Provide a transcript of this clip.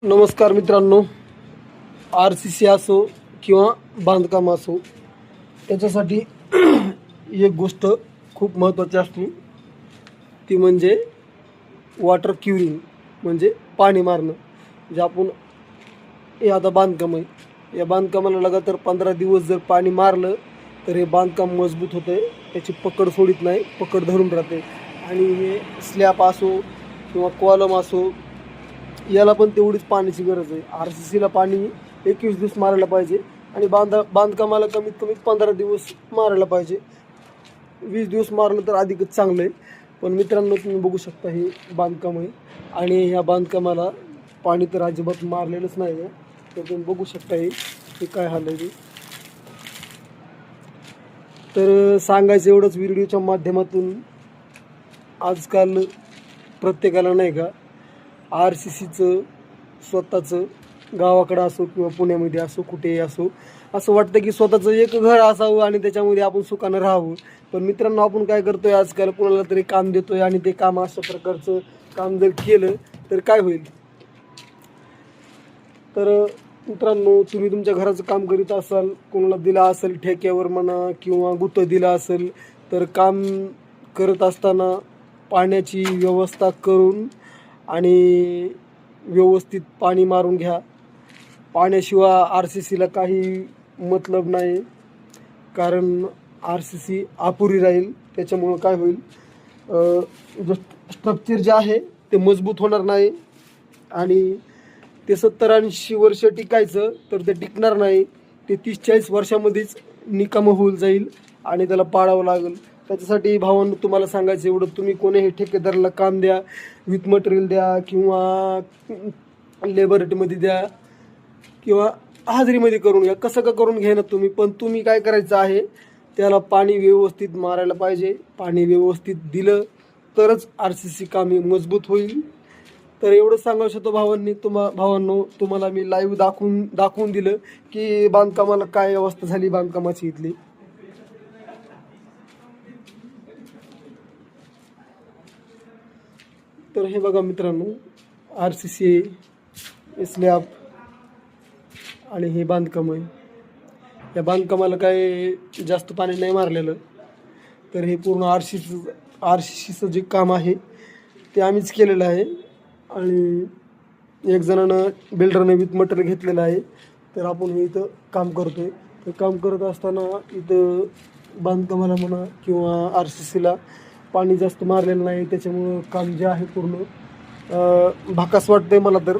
नमस्कार मित्रांनो, R C C असो किंवा बांधकाम असो त्याच्यासाठी एक गोष्ट खूप महत्त्वाची असते, ती म्हणजे वॉटर क्युरिंग, म्हणजे पाणी मारणं. जे आपण हे आता बांधकाम आहे, या बांधकामाला लगातार 15 दिवस जर पाणी मारलं तर हे बांधकाम मजबूत होतं आहे, त्याची पकड सोडित नाही, पकड धरून राहते. आणि हे स्लॅब असो किंवा कॉलम असो, याला पण तेवढीच पाण्याची गरज आहे. आर सी सीला पाणी 21 दिवस मारायला पाहिजे आणि बांधकामाला कमीत कमी 15 दिवस मारायला पाहिजे. 20 दिवस मारलं तर अधिकच चांगलं आहे. पण मित्रांनो, तुम्ही बघू शकता हे बांधकाम आहे आणि ह्या बांधकामाला पाणी तर अजिबात मारलेलंच नाही आहे. तर तुम्ही बघू शकता हे काय हाल आहे. तर सांगायचं एवढंच व्हिडिओच्या माध्यमातून, आजकाल प्रत्येकाला नाही का आर सी सीचं स्वतःचं गावाकडं असो किंवा पुण्यामध्ये असो, कुठेही असो, असं वाटतं की स्वतःचं एक घर असावं आणि त्याच्यामध्ये आपण सुखानं राहावं. पण मित्रांनो, आपण काय करतोय आजकाल, कोणाला तरी काम देतोय आणि ते काम अशा प्रकारचं काम जर केलं तर काय होईल. तर मित्रांनो, तुम्ही तुमच्या घराचं काम करीत असाल, कोणाला दिला असेल ठेक्यावर म्हणा किंवा गुत्त दिला असेल, तर काम करत असताना पाण्याची व्यवस्था करून आणि व्यवस्थित पाणी मारून घ्या. पाण्याशिवाय आर सी सीला काही मतलब नाही, कारण आर सी सी अपुरी राहील. त्याच्यामुळं काय होईल, जो स्ट्रक्चर जे आहे ते मजबूत होणार नाही आणि ते 70-80 वर्ष टिकायचं तर ते टिकणार नाही. ते 30-40 वर्षामध्येच निकामं होऊन जाईल आणि त्याला पाडावं लागेल. त्याच्यासाठी भावांनो, तुम्हाला सांगायचं एवढं, तुम्ही कोणीही ठेकेदाराला काम द्या, विथ मटेरियल द्या किंवा लेबरेटरीमध्ये द्या किंवा हाजरीमध्ये करून घ्या, कसं का करून घ्या ना तुम्ही, पण तुम्ही काय करायचं आहे, त्याला पाणी व्यवस्थित मारायला पाहिजे. पाणी व्यवस्थित दिलं तरच आर सी सी कामे मजबूत होईल. तर एवढं सांगू शकतो भावांनो, तुम्हाला मी लाईव्ह दाखवून दिलं की बांधकामाला काय अवस्था झाली बांधकामाची इथली. तर हे बघा मित्रांनो, आर सी सी स्लॅब आणि हे बांधकाम आहे. या बांधकामाला काय जास्त पाणी नाही मारलेलं. तर हे पूर्ण आर सी सीचं जे काम आहे ते आम्हीच केलेलं आहे आणि एक जणानं बिल्डरने विथ मटेरियल घेतलेलं आहे. तर आपण हे इथं काम करतो आहे. तर काम करत असताना इथं बांधकामाला म्हणा किंवा आर सी सीला पाणी जास्त मारलेलं नाही, त्याच्यामुळं काम जे आहे पूर्ण भाकास वाटतंय मला तर.